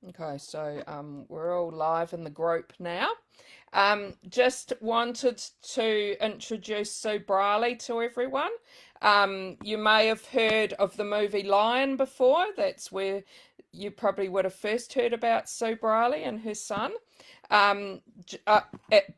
Okay, so we're all live in the group now. Just wanted to introduce Sue Brierley to everyone. You may have heard of the movie Lion before. That's where you probably would have first heard about Sue Brierley and her son. Um,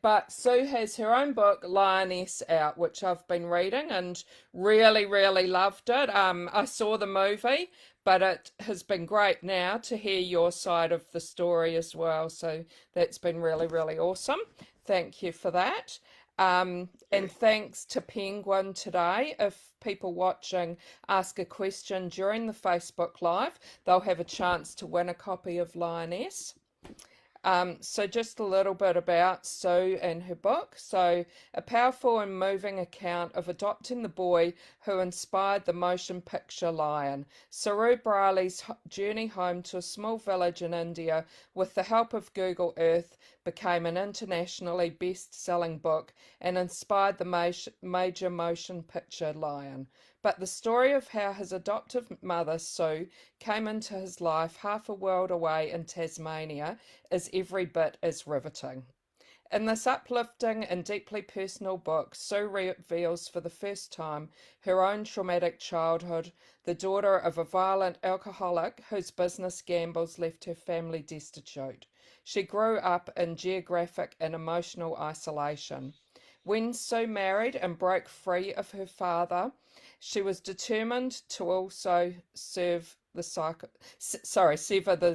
but Sue has her own book, Lioness, out, which I've been reading and really, really loved it. I saw the movie, but it has been great now to hear your side of the story as well. So that's been really, really awesome. Thank you for that. And thanks to Penguin today. If people watching ask a question during the Facebook Live, they'll have a chance to win a copy of Lioness. So just a little bit about Sue and her book. So a powerful and moving account of adopting the boy who inspired the motion picture Lion. Saru Brierley's journey home to a small village in India with the help of Google Earth became an internationally best-selling book and inspired the major motion picture Lion. But the story of how his adoptive mother, Sue, came into his life half a world away in Tasmania is every bit as riveting. In this uplifting and deeply personal book, Sue reveals for the first time her own traumatic childhood, the daughter of a violent alcoholic whose business gambles left her family destitute. She grew up in geographic and emotional isolation. When Sue married and broke free of her father, she was determined to also sever the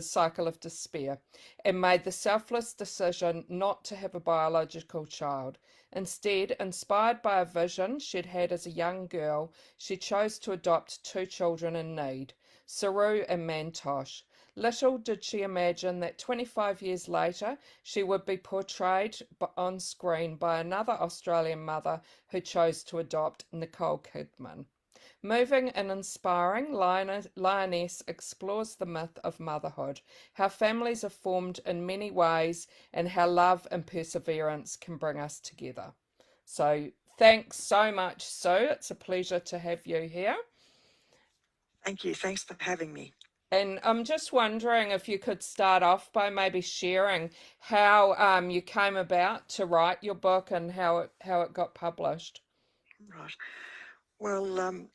cycle of despair, and made the selfless decision not to have a biological child. Instead, inspired by a vision she'd had as a young girl, she chose to adopt two children in need, Saru and Mantosh. Little did she imagine that 25 years later she would be portrayed on screen by another Australian mother who chose to adopt Nicole Kidman. Moving and inspiring, Lioness explores the myth of motherhood, how families are formed in many ways, and how love and perseverance can bring us together. So, thanks so much, Sue. It's a pleasure to have you here. Thank you. Thanks for having me. And I'm just wondering if you could start off by maybe sharing how you came about to write your book and how it got published. Right. Well,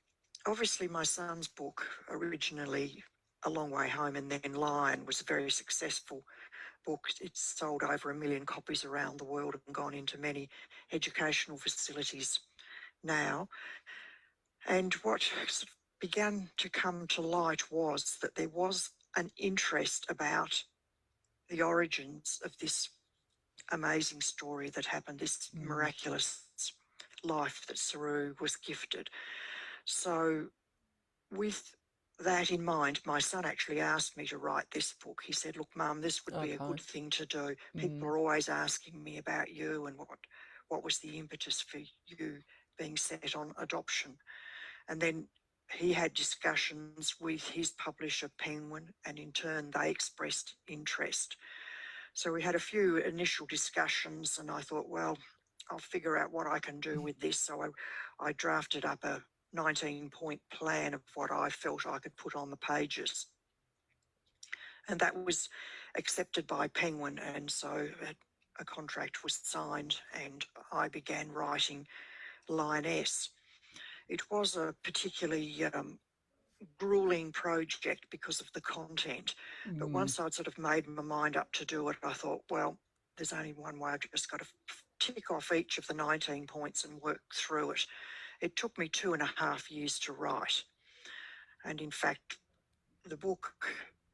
obviously, my son's book, originally A Long Way Home and then Lion, was a very successful book. It's sold over 1 million copies around the world and gone into many educational facilities now. And what sort of began to come to light was that there was an interest about the origins of this amazing story that happened, this Mm, miraculous life that Saru was gifted. So, with that in mind, my son actually asked me to write this book. He said, "Look, Mum, this would be a okay. good thing to do. People Mm, are always asking me about you and what was the impetus for you being set on adoption." And then he had discussions with his publisher, Penguin, and in turn they expressed interest. So we had a few initial discussions, and I thought, well, I'll figure out what I can do with this. So I drafted up a 19-point plan of what I felt I could put on the pages. And that was accepted by Penguin. And so a contract was signed, and I began writing Lioness. It was a particularly grueling project because of the content. But mm, once I'd sort of made my mind up to do it, I thought, well, there's only one way. I've just got to tick off each of the 19 points and work through it. It took me 2.5 years to write. And in fact, the book,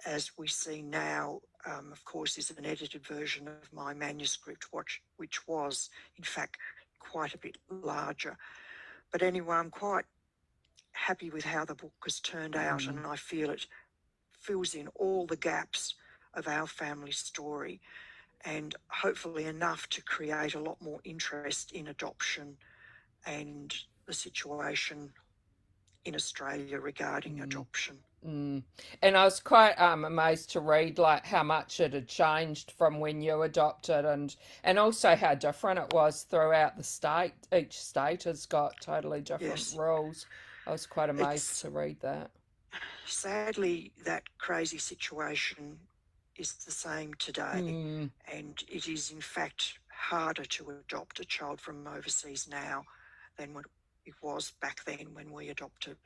as we see now, of course, is an edited version of my manuscript, which was, in fact, quite a bit larger. But anyway, I'm quite happy with how the book has turned out, mm. and I feel it fills in all the gaps of our family story and hopefully enough to create a lot more interest in adoption and the situation in Australia regarding Mm, adoption. mm. And I was quite amazed to read like how much it had changed from when you adopted and also how different it was throughout the state. Each state has got totally different Yes, rules. I was quite amazed it's to read that. sadly that crazy situation is the same today, Mm, and it is in fact harder to adopt a child from overseas now than what it was back then when we adopted.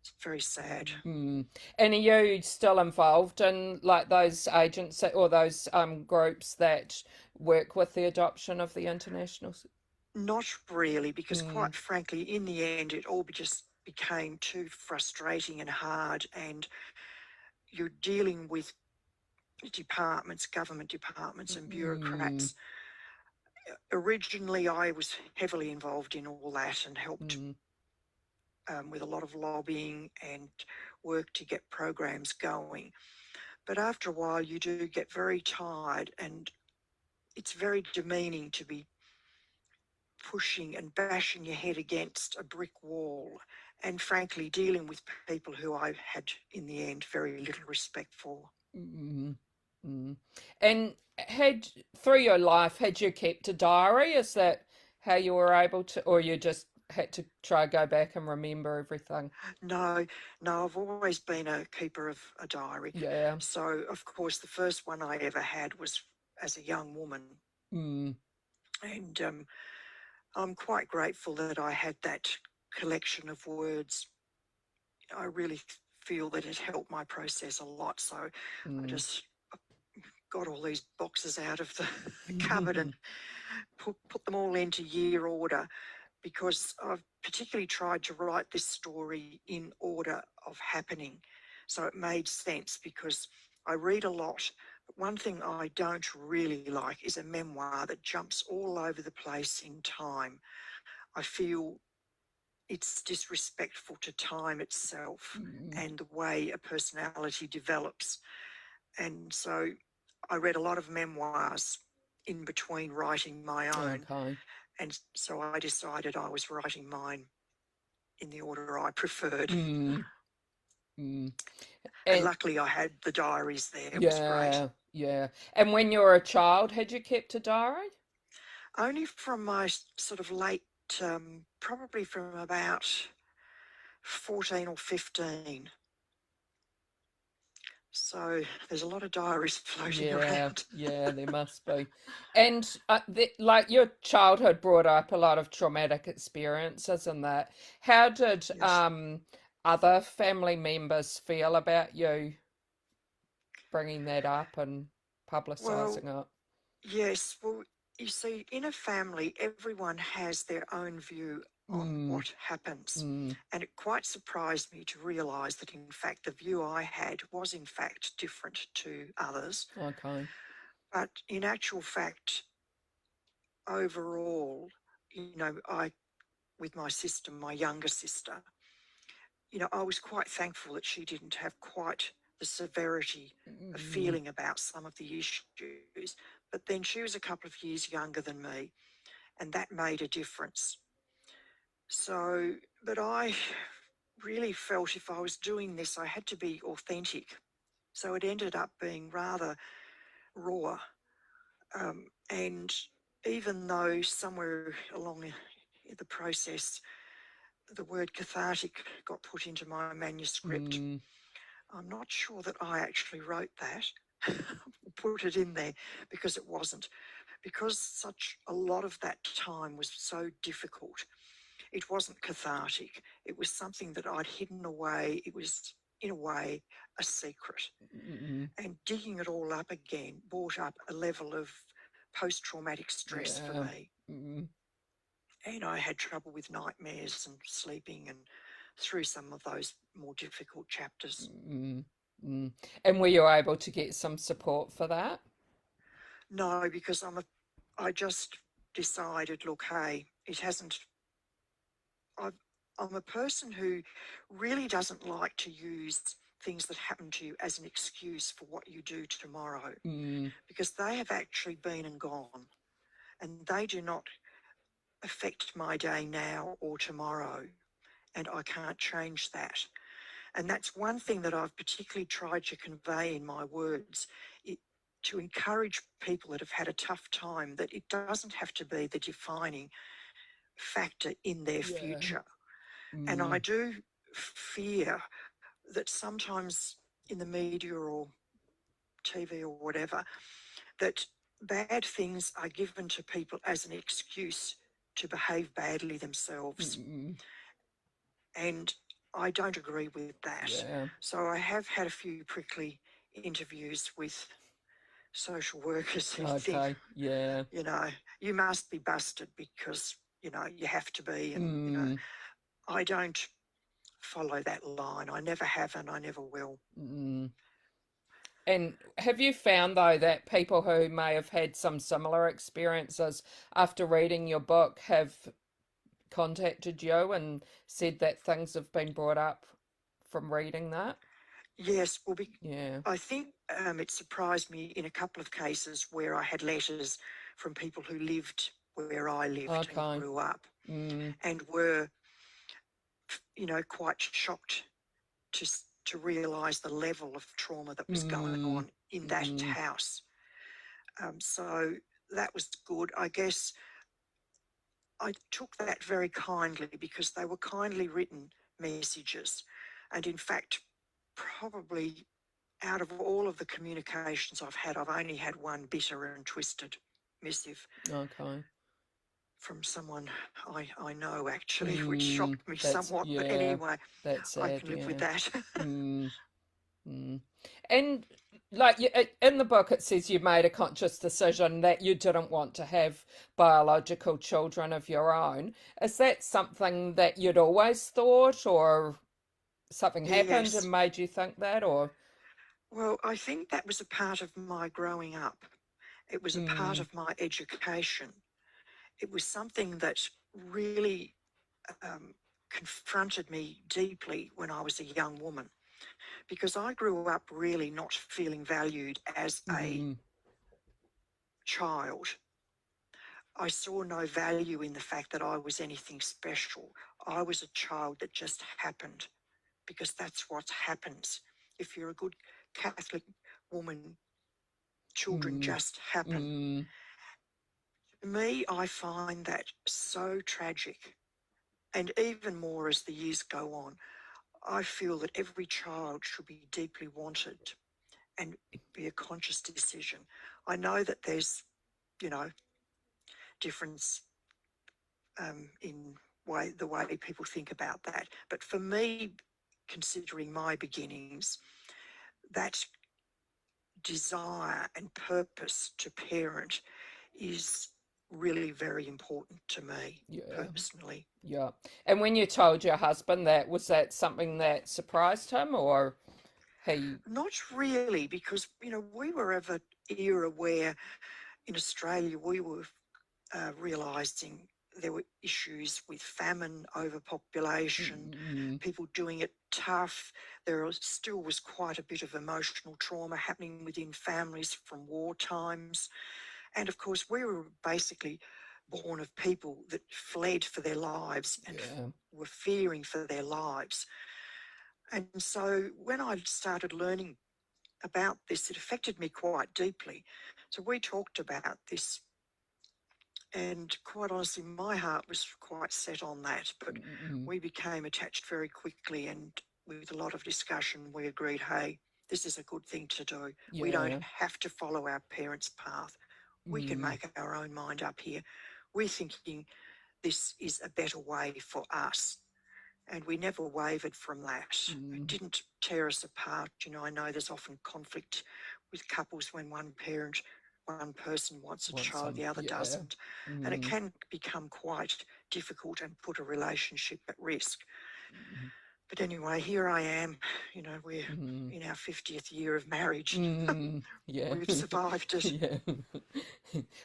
It's very sad. mm. And are you still involved in like those agents or those groups that work with the adoption of the international? Not really, because Mm, quite frankly, in the end, it all just became too frustrating and hard, and you're dealing with departments, government departments, and mm, bureaucrats. Originally, I was heavily involved in all that and helped mm, with a lot of lobbying and work to get programs going. But after a while, you do get very tired, and it's very demeaning to be pushing and bashing your head against a brick wall, and frankly, dealing with people who I had, in the end, very little respect for. mm, mm. And had through your life, had you kept a diary? Is that how you were able to, or you just had to try go back and remember everything? No, no, I've always been a keeper of a diary. Yeah. So, of course, the first one I ever had was as a young woman. Mm, And I'm quite grateful that I had that collection of words. I really feel that it helped my process a lot. So I mm. just got all these boxes out of the cupboard and put them all into year order, because I've particularly tried to write this story in order of happening. So it made sense because I read a lot. But one thing I don't really like is a memoir that jumps all over the place in time. I feel it's disrespectful to time itself Mm, and the way a personality develops. And so I read a lot of memoirs in between writing my own. okay. And so I decided I was writing mine in the order I preferred. Mm, mm. And And luckily I had the diaries there. It was great. yeah, yeah. And when you were a child, had you kept a diary? Only from my sort of late, probably from about 14 or 15. So there's a lot of diaries floating Yeah, around. yeah, there must be. And like your childhood brought up a lot of traumatic experiences and that. How did Yes. other family members feel about you bringing that up and Well, publicizing it? yes. Well, you see, in a family, everyone has their own view on Mm, what happens. mm, And it quite surprised me to realise that, in fact, the view I had was, in fact, different to others. okay. But in actual fact, overall, with my sister, my younger sister, I was quite thankful that she didn't have quite the severity of Mm, feeling about some of the issues. But then she was a couple of years younger than me, and that made a difference. So, but I really felt if I was doing this, I had to be authentic. So it ended up being rather raw. And even though somewhere along the process, the word cathartic got put into my manuscript, mm, I'm not sure that I actually wrote that, put it in there, because it wasn't. Because such a lot of that time was so difficult, it wasn't cathartic. It was something that I'd hidden away. It was, in a way, a secret. mm, And digging it all up again brought up a level of post traumatic stress for yeah. me. Mm, And I had trouble with nightmares and sleeping and through some of those more difficult chapters. mm, mm. And were you able to get some support for that? No, because I just decided, look, hey, it hasn't, I've, I'm a person who really doesn't like to use things that happen to you as an excuse for what you do tomorrow, Mm, because they have actually been and gone, and they do not affect my day now or tomorrow, and I can't change that. And that's one thing that I've particularly tried to convey in my words, it, to encourage people that have had a tough time, that it doesn't have to be the defining factor in their yeah. future. And I Mm, do fear that sometimes in the media or TV or whatever, that bad things are given to people as an excuse to behave badly themselves. Mm, And I don't agree with that. yeah. So I have had a few prickly interviews with social workers who think, Okay. Yeah. you know, you must be busted because, you have to be. And, Mm, I don't follow that line. I never have and I never will. mm. And have you found, though, that people who may have had some similar experiences after reading your book have contacted you and said that things have been brought up from reading that? Yes, well, Yeah. I think it surprised me in a couple of cases where I had letters from people who lived where I lived and Okay. grew up Mm, and were, quite shocked to realise the level of trauma that was going mm, on in that mm, house. So that was good. I guess I took that very kindly because they were kindly written messages. And in fact, probably out of all of the communications I've had, I've only had one bitter and twisted missive okay. from someone I know, actually, which Mm, shocked me that's, somewhat. But yeah, anyway, that's I sad, can live with yeah. that. Mm, mm. And like in the book, it says you made a conscious decision that you didn't want to have biological children of your own. Is that something that you'd always thought, or something happened Yes. and made you think that, or? Well, I think that was a part of my growing up. It was a part Mm, of my education. It was something that really um, confronted me deeply when I was a young woman because I grew up really not feeling valued as a mm, child. I saw no value in the fact that I was anything special. I was a child that just happened because that's what happens. If you're a good Catholic woman, children mm, just happen. mm, To me, I find that so tragic. And even more as the years go on, I feel that every child should be deeply wanted and it be a conscious decision. I know that there's, you know, difference in the way people think about that. But for me, considering my beginnings, that desire and purpose to parent is really very important to me yeah, personally. yeah. And when you told your husband that, was that something that surprised him, or he? Not really, because we were of an era where in Australia we were realising there were issues with famine, overpopulation, Mm, people doing it tough. Still was quite a bit of emotional trauma happening within families from war times. And of course, we were basically born of people that fled for their lives and yeah. were fearing for their lives. And so when I started learning about this, it affected me quite deeply. So we talked about this, and quite honestly, my heart was quite set on that. But Mm, we became attached very quickly, and with a lot of discussion, we agreed, hey, this is a good thing to do. We don't yeah. have to follow our parents' path. We can Mm, make our own mind up here. We're thinking this is a better way for us. And we never wavered from that. It mm. didn't tear us apart. I know there's often conflict with couples when one person wants a Want child, some? the other Yeah. doesn't. And it Mm, can become quite difficult and put a relationship at risk. mm, But anyway, here I am. We're mm, in our 50th year of marriage. yeah. We've survived it. Yeah.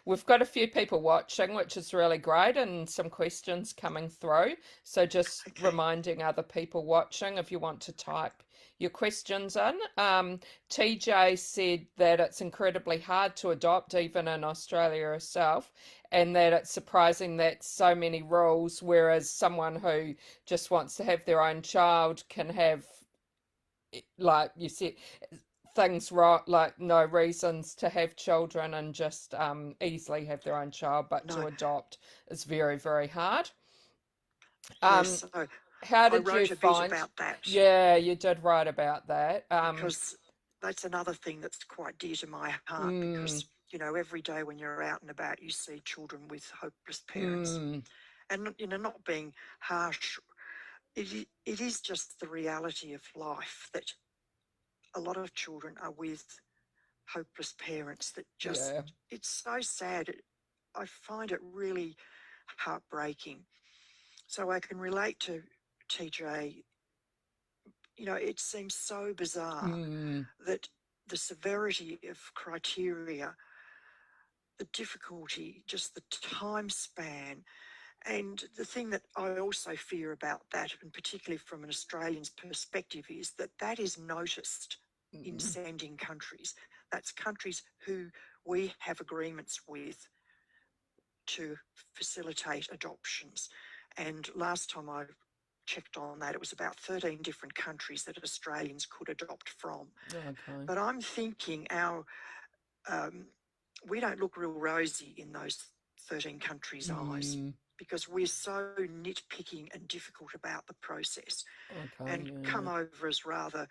We've got a few people watching, which is really great, and some questions coming through. So just Okay. reminding other people watching, if you want to type your questions in. TJ said that it's incredibly hard to adopt, even in Australia herself, and that it's surprising that so many rules, whereas someone who just wants to have their own child can have, like you said, things right, like no reasons to have children and just easily have their own child, but to No, adopt is very, very hard. yes. Um, So how I did you wrote a bit find? about that Yeah, you did write about that. because that's another thing that's quite dear to my heart Mm, because, you know, every day when you're out and about, you see children with hopeless parents. mm, And, you know, not being harsh, it is just the reality of life that a lot of children are with hopeless parents that just, yeah. it's so sad. I find it really heartbreaking. So I can relate to TJ. You know, it seems so bizarre Mm, that the severity of criteria, the difficulty, just the time span, and the thing that I also fear about that, and particularly from an Australian's perspective, is that that is noticed in mm, sending countries. That's countries who we have agreements with to facilitate adoptions. And last time I checked on that, it was about 13 different countries that Australians could adopt from. okay. But I'm thinking um, we don't look real rosy in those 13 countries' eyes Mm, because we're so nitpicking and difficult about the process okay, and come yeah. over as rather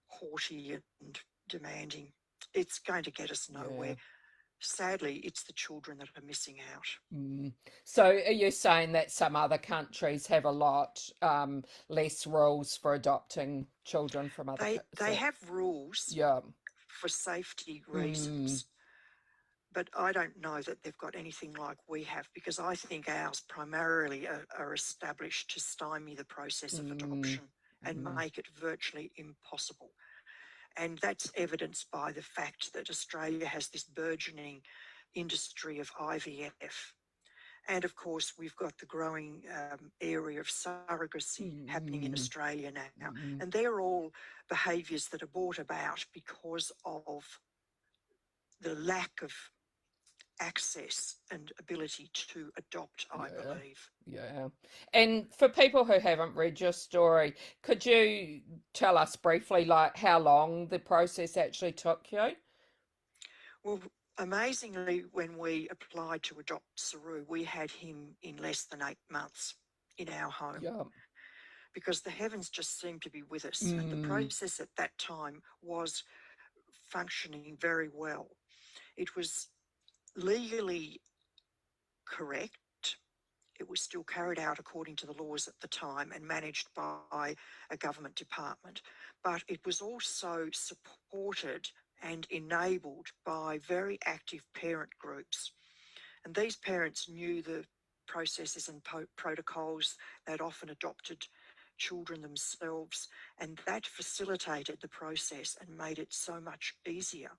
haughty and demanding. It's going to get us nowhere. Yeah. Sadly, it's the children that are missing out. Mm. So are you saying that some other countries have a lot less rules for adopting children from other They have rules yeah. for safety Mm, reasons, but I don't know that they've got anything like we have because I think ours primarily are established to stymie the process of mm, adoption and mm, make it virtually impossible. And that's evidenced by the fact that Australia has this burgeoning industry of IVF. And of course, we've got the growing area of surrogacy happening in mm, Australia now. mm, And they're all behaviours that are brought about because of the lack of access and ability to adopt, I yeah. believe. Yeah. And for people who haven't read your story, could you tell us briefly like how long the process actually took you? Well, amazingly, when we applied to adopt Saru, we had him in less than 8 months in our home Yeah. because the heavens just seemed to be with us. And the Mm, process at that time was functioning very well. It was legally correct. It was still carried out according to the laws at the time and managed by a government department. But it was also supported and enabled by very active parent groups. And these parents knew the processes and protocols. They'd often adopted children themselves, and that facilitated the process and made it so much easier.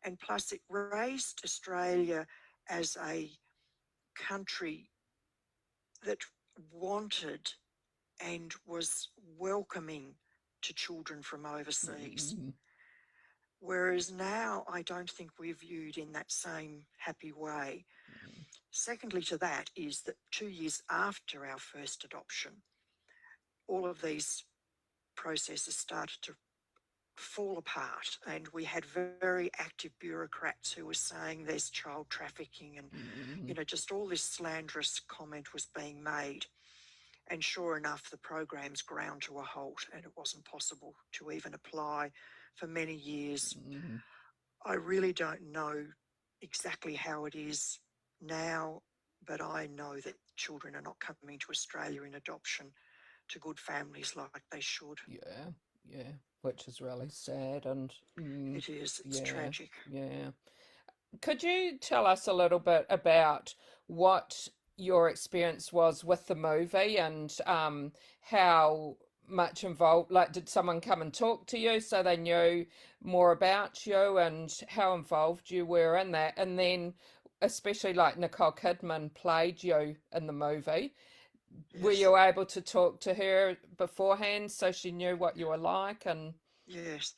And plus, it raised Australia as a country that wanted and was welcoming to children from overseas. mm, Whereas now I don't think we're viewed in that same happy way. mm, Secondly, to that is that 2 years after our first adoption, all of these processes started to fall apart, and we had very active bureaucrats who were saying there's child trafficking and, mm, you know, just all this slanderous comment was being made. And sure enough, the programs ground to a halt and it wasn't possible to even apply for many years. mm. I really don't know exactly how it is now, but I know that children are not coming to Australia in adoption to good families like they should. Yeah. Yeah. Which is really sad and It is, it's yeah. tragic. Yeah. Could you tell us a little bit about what your experience was with the movie and how much involved, like, did someone come and talk to you so they knew more about you and how involved you were in that? And then, especially like Nicole Kidman played you in the movie, were Yes, you able to talk to her beforehand so she knew what you were like? And yes.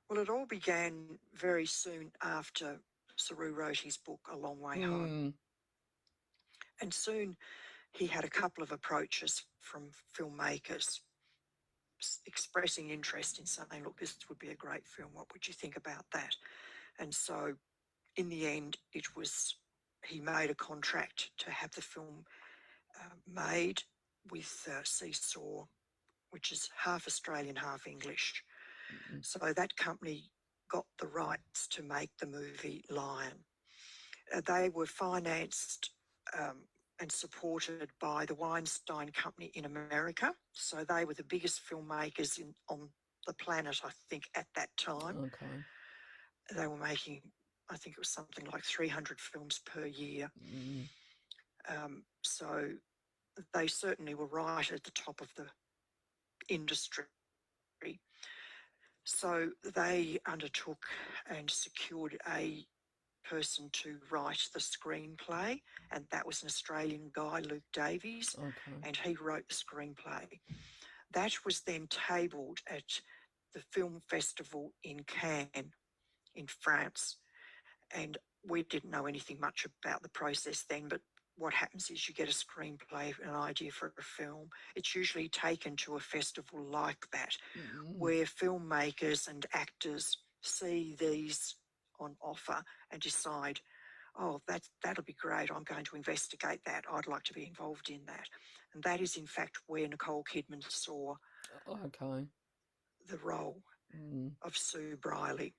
Well, it all began very soon after Saru wrote his book, A Long Way Home. mm, And soon he had a couple of approaches from filmmakers expressing interest in saying, look, this would be a great film. What would you think about that? And so in the end, he made a contract to have the film made with Seesaw, which is half Australian, half English. mm, So that company got the rights to make the movie Lion. They were financed and supported by the Weinstein Company in America. So they were the biggest filmmakers on the planet, I think, at that time. Okay. They were making, I think it was something like 300 films per year. Mm. So they certainly were right at the top of the industry. So they undertook and secured a person to write the screenplay, and that was an Australian guy, Luke Davies, Okay. and he wrote the screenplay. That was then tabled at the film festival in Cannes in France, and we didn't know anything much about the process then, but what happens is you get a screenplay, an idea for a film. It's usually taken to a festival like that, where filmmakers and actors see these on offer and decide, oh, that'll be great. I'm going to investigate that. I'd like to be involved in that. And that is, in fact, where Nicole Kidman saw Okay. the role Mm. of Sue Brierley.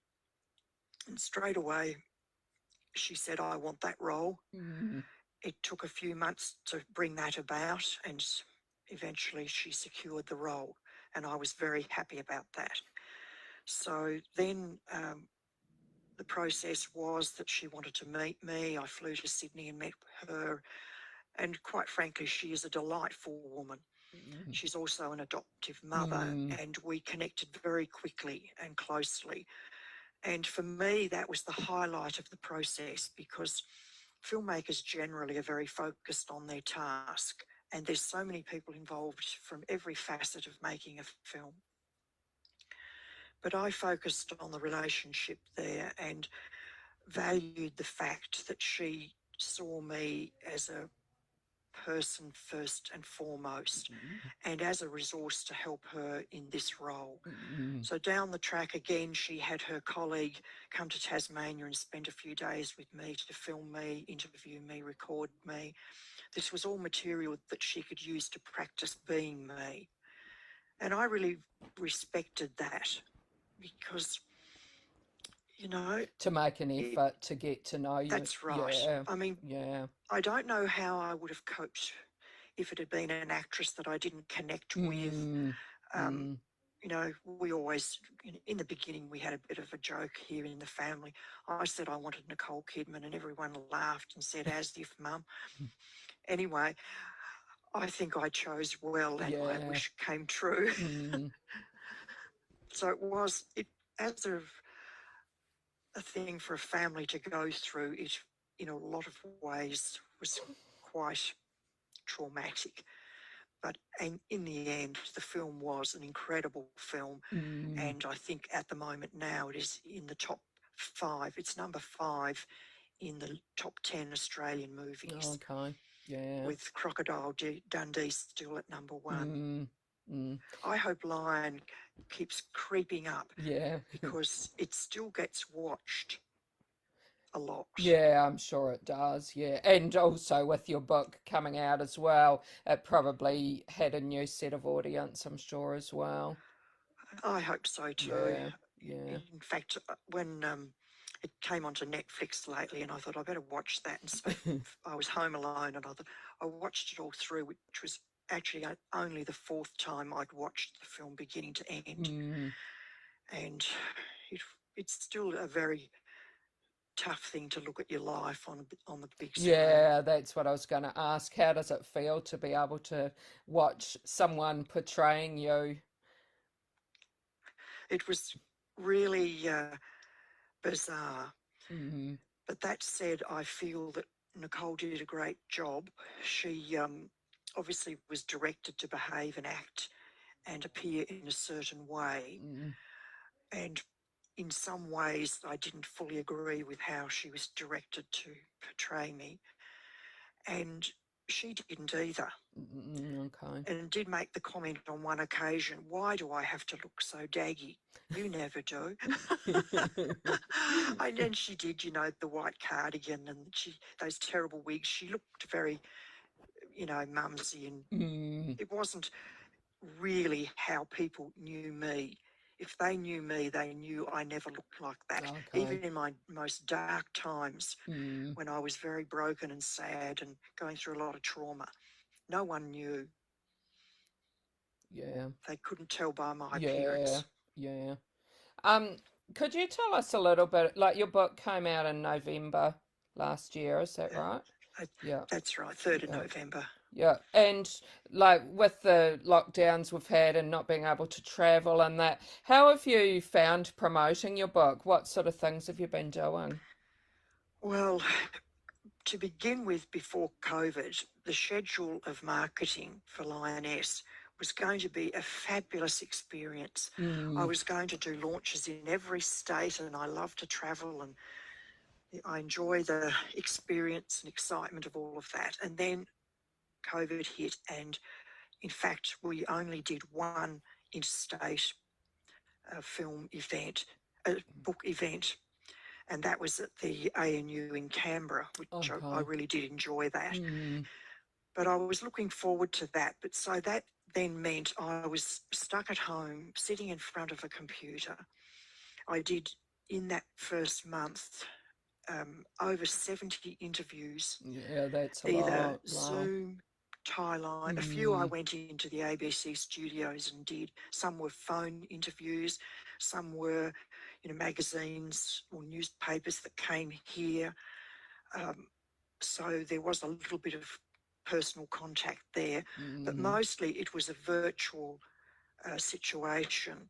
And straight away, she said, I want that role. Mm. It took a few months to bring that about, and eventually she secured the role. And I was very happy about that. So then the process was that she wanted to meet me. I flew to Sydney and met her. And quite frankly, she is a delightful woman. Mm. She's also an adoptive mother, Mm. and we connected very quickly and closely. And for me, that was the highlight of the process, because filmmakers generally are very focused on their task, and there's so many people involved from every facet of making a film. But I focused on the relationship there and valued the fact that she saw me as a person first and foremost, and as a resource to help her in this role. Mm. So down the track again, she had her colleague come to Tasmania and spend a few days with me to film me, interview me, record me. This was all material that she could use to practice being me. And I really respected that, because, you know, To make an effort to get to know you. that's right. Yeah. I mean, Yeah. I don't know how I would have coped if it had been an actress that I didn't connect with. Mm. Um, Mm. you know, we always, in the beginning, we had a bit of a joke here in the family. I said I wanted Nicole Kidman, and everyone laughed and said, as if, Mum. Anyway, I think I chose well, and my Yeah. wish came true. Mm. So it as a thing for a family to go through, it in a lot of ways was quite traumatic. But in the end, the film was an incredible film. Mm. And I think at the moment now it is in the top 5. It's number 5 in the top 10 Australian movies, Okay. Yeah. with Dundee still at number 1. Mm. Mm. I hope Lion keeps creeping up, Yeah. because it still gets watched a lot. Yeah, I'm sure it does. Yeah. And also with your book coming out as well, it probably had a new set of audience, I'm sure, as well. I hope so too. Yeah. Yeah. In fact, when it came onto Netflix lately, and I thought I better watch that. And so I was home alone, and I watched it all through, which was actually only the 4th time I'd watched the film beginning to end. Mm. And it's still a very tough thing to look at your life on the big screen. Yeah, that's what I was going to ask. How does it feel to be able to watch someone portraying you? It was really bizarre. Mm. But that said, I feel that Nicole did a great job. She obviously was directed to behave and act and appear in a certain way. Mm. And in some ways, I didn't fully agree with how she was directed to portray me. And she didn't either. Mm. Okay. And did make the comment on one occasion, why do I have to look so daggy? You never do. And then she did, the white cardigan and those terrible wigs. She looked very, mumsy, and Mm. it wasn't really how people knew me if they knew me, they knew I never looked like that. Okay. Even in my most dark times, Mm. when I was very broken and sad and going through a lot of trauma, no one knew. Yeah. They couldn't tell by my Yeah. appearance. Yeah. Um, could you tell us a little bit, like your book came out in November last year, is that Yeah, right? Yeah. that's right, 3rd of Yeah. November. Yeah, and like with the lockdowns we've had and not being able to travel and that, how have you found promoting your book? What sort of things have you been doing? Well, to begin with, before COVID, the schedule of marketing for Lioness was going to be a fabulous experience. I Mm, was going to do launches in every state, and I love to travel and I enjoy the experience and excitement of all of that. And then COVID hit, and in fact, we only did one interstate film event, book event, and that was at the ANU in Canberra, which I okay. really did enjoy that. Mm, But I was looking forward to that. But so that then meant I was stuck at home, sitting in front of a computer. I did, in that first month, over 70 interviews, yeah, that's a either lot. Wow. Zoom, Thailand. A few I Mm, went into the ABC studios and did. Some were phone interviews, some were, magazines or newspapers that came here. Um, so there was a little bit of personal contact there, but mm, mostly it was a virtual situation.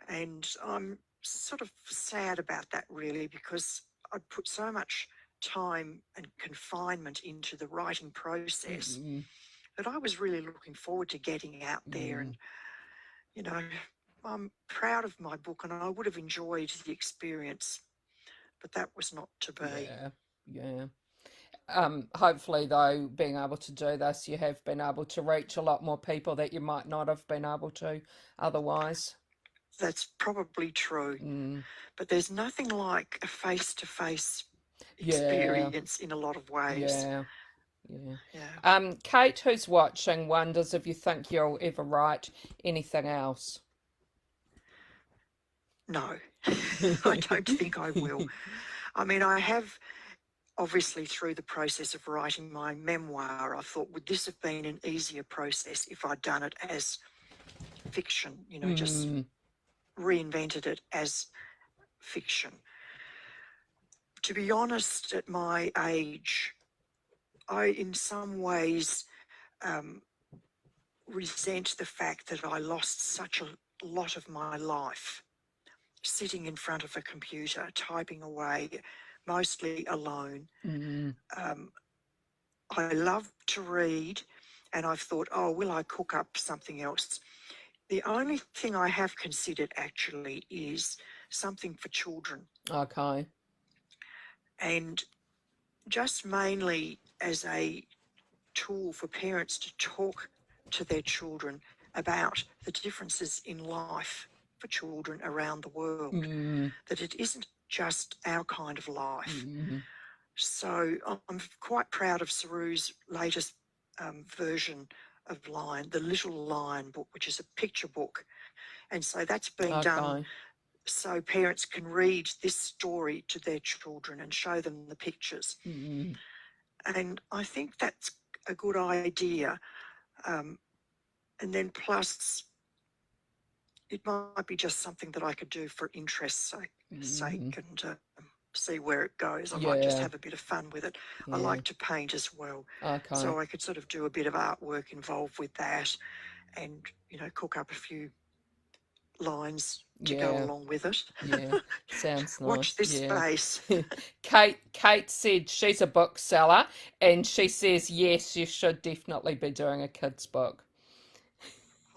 And I'm sort of sad about that, really, because I put so much time and confinement into the writing process mm, that I was really looking forward to getting out there. mm, And, you know, I'm proud of my book and I would have enjoyed the experience, but that was not to be. yeah, yeah. Hopefully, though, being able to do this, you have been able to reach a lot more people that you might not have been able to otherwise. That's probably true, Mm, but there's nothing like a face to face yeah, experience in a lot of ways. yeah, yeah. Yeah. Kate, who's watching, wonders if you think you'll ever write anything else. No, I don't think I will. I mean, I have obviously through the process of writing my memoir, I thought, would this have been an easier process if I'd done it as fiction, just Mm, reinvented it as fiction? To be honest, at my age, I, in some ways, um, resent the fact that I lost such a lot of my life sitting in front of a computer, typing away, mostly alone. mm, Um, I love to read, and I've thought, oh, will I cook up something else? The only thing I have considered actually is something for children, okay. and just mainly as a tool for parents to talk to their children about the differences in life for children around the world, Mm, that it isn't just our kind of life. mm, So I'm quite proud of Saru's latest version of Lion, the Little Lion book, which is a picture book. And so that's been done okay. so parents can read this story to their children and show them the pictures. Mm, And I think that's a good idea. Um, and then plus, it might be just something that I could do for interest's mm, sake and see where it goes. I might just yeah, have a bit of fun with it. I yeah. like to paint as well. Okay. So I could sort of do a bit of artwork involved with that and, cook up a few lines to go Yeah, along with it. yeah. Sounds Watch nice. this Yeah. space. Kate said she's a bookseller and she says yes, you should definitely be doing a kids book.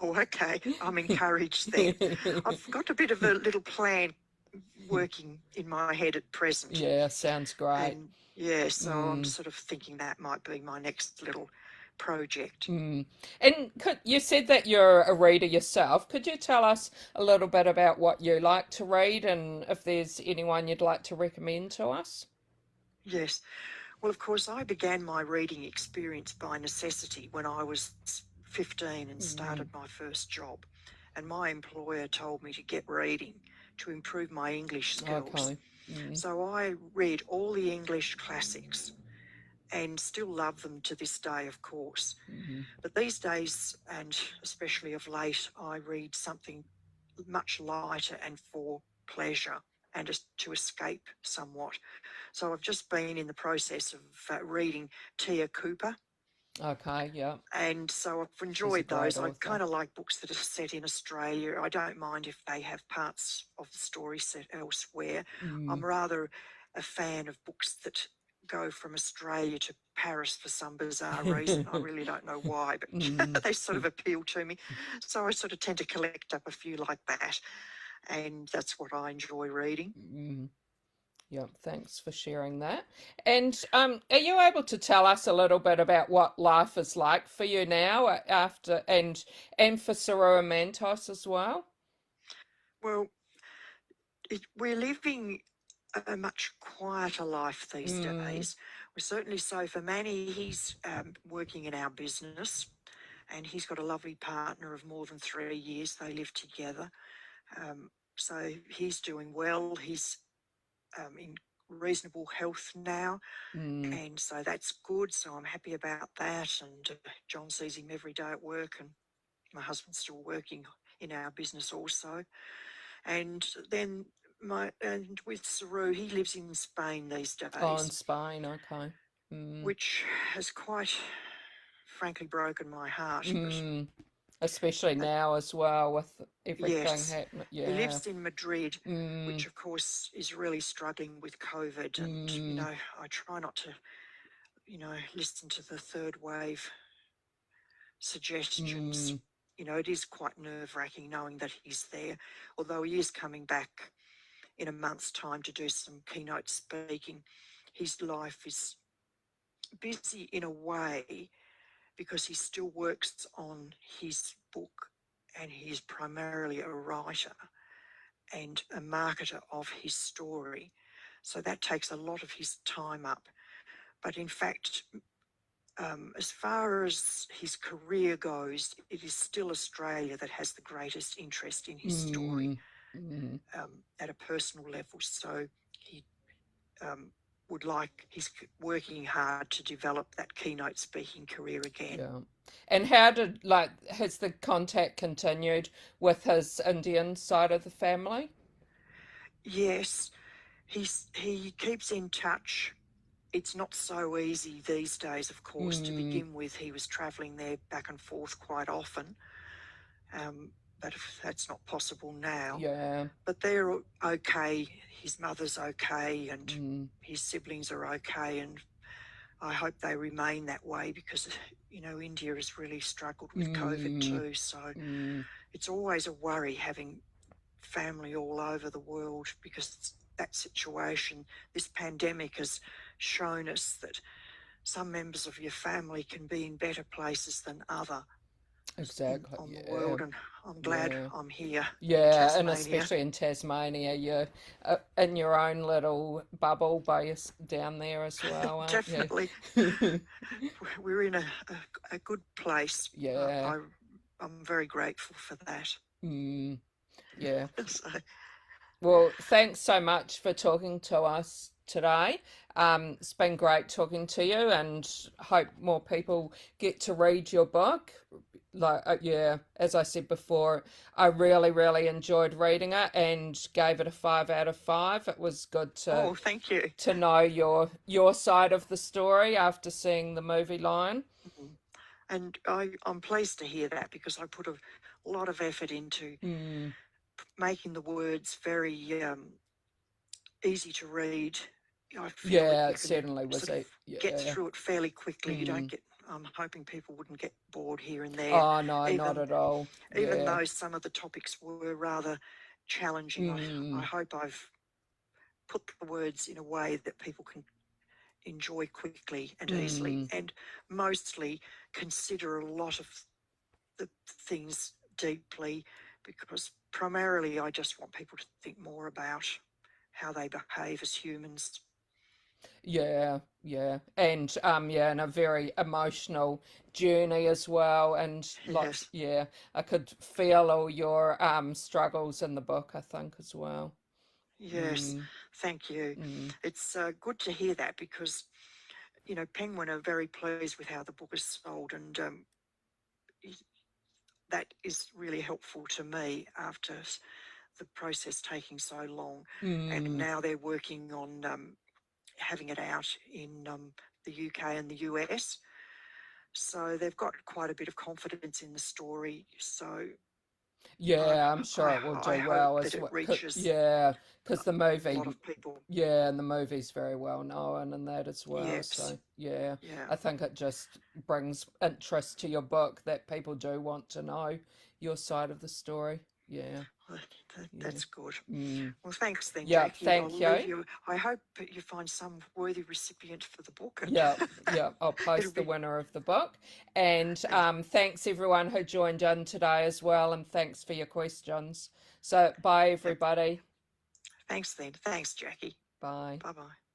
Oh, okay. I'm encouraged then. I've got a bit of a little plan working in my head at present. Yeah, sounds great. And yeah, so I'm Mm, sort of thinking that might be my next little project. mm. And you said that you're a reader yourself. Could you tell us a little bit about what you like to read and if there's anyone you'd like to recommend to us? Yes. Well, of course, I began my reading experience by necessity when I was 15 and Mm, started my first job. and my employer told me to get reading to improve my English skills. Okay. Mm. So I read all the English classics and still love them to this day, of course. Mm-hmm. But these days, and especially of late, I read something much lighter and for pleasure and to escape somewhat. So I've just been in the process of reading Tia Cooper. Okay, yeah. And so I've She's a enjoyed great those. I author. kind of like books that are set in Australia. I don't mind if they have parts of the story set elsewhere. I'm Mm. rather a fan of books that go from Australia to Paris for some bizarre reason. I really don't know why, Mm. but they sort of appeal to me. So I sort of tend to collect up a few like that. And that's what I enjoy reading. Mm. Yeah, thanks for sharing that. And are you able to tell us a little bit about what life is like for you now after and for Saru and Mantos as well? Well, we're living a much quieter life these Mm. days. Well, certainly so for Manny, he's working in our business and he's got a lovely partner of more than 3 years. They live together. So he's doing well. He's in reasonable health now. Mm. And so that's good. So I'm happy about that. And John sees him every day at work, and my husband's still working in our business also. And then and with Saru, he lives in Spain these Oh, in days, Spain, okay. Mm. which has quite frankly broken my heart. But Mm. Especially uh, now as well with everything yes, happening. he Yeah. lives in Madrid, Mm. which of course is really struggling with COVID. And Mm. I try not to listen to the third wave suggestions. Mm. It is quite nerve-wracking knowing that he's there, although he is coming back in a month's time to do some keynote speaking. His life is busy in a way because he still works on his book, and he's primarily a writer and a marketer of his story. So that takes a lot of his time up. But in fact, as far as his career goes, it is still Australia that has the greatest interest in his story Mm. Mm. at a personal level. So he he's working hard to develop that keynote speaking career again. Yeah. And has the contact continued with his Indian side of the family? Yes, he keeps in touch. It's not so easy these days, of course. To Mm. begin with, he was travelling there back and forth quite often, but that's not possible now. Yeah. But they're okay. His mother's okay, and Mm. his siblings are okay, and I hope they remain that way because, India has really struggled with COVID Mm. too. So Mm. it's always a worry having family all over the world because that situation, this pandemic has shown us that some members of your family can be in better places than other Exactly. on the Yeah. world. And I'm glad Yeah. I'm here in Yeah, and Tasmania. especially in Tasmania, you're in your own little bubble down there as well, aren't you? Definitely, we're in a good place. Yeah. I'm very grateful for that. Mm. Yeah. So, Well, thanks so much for talking to us today. It's been great talking to you, and hope more people get to read your book. Yeah, as I said before, I really, really enjoyed reading it and gave it a 5 out of 5. It was good oh, thank you. to know your side of the story after seeing the movie Lion. Mhm. And I'm pleased to hear that because I put a lot of effort into Mm. making the words very easy to read. I feel that Yeah, you it can certainly was sort of a get yeah. through it fairly quickly. You don't Mm. get. I'm hoping people wouldn't get bored here and there, Oh no, not even at all. even Yeah. though some of the topics were rather challenging. I Mm. hope I've put the words in a way that people can enjoy quickly and easily, Mm. and mostly consider a lot of the things deeply, because primarily I just want people to think more about how they behave as humans. Yeah, yeah. And yeah, and a very emotional journey as well, and lots, Yes, yeah, I could feel all your struggles in the book, I think, as well. yes. Mm, Thank you. mm. It's good to hear that because, Penguin are very pleased with how the book is sold, and that is really helpful to me after the process taking so long. And Mm. now they're working on having it out in the UK and the US. So they've got quite a bit of confidence in the story. So I, Yeah, I'm sure I, it will I do hope well that as it well. reaches Yeah, because the a lot movie, of people. yeah, and the movie's very well known and that as well. Yes, So yeah, yeah, I think it just brings interest to your book that people do want to know your side of the story. Yeah, well, yeah. that's good. Mm. Well, thanks then, Yep, Jackie. I'll thank leave you. you. I hope that you find some worthy recipient for the book, and Yep, yep. I'll it'll post the be. winner of the book. And thanks everyone who joined in today as well, and thanks for your questions. So bye Yep. everybody. Thanks then. Thanks, Jackie. Bye. Bye bye.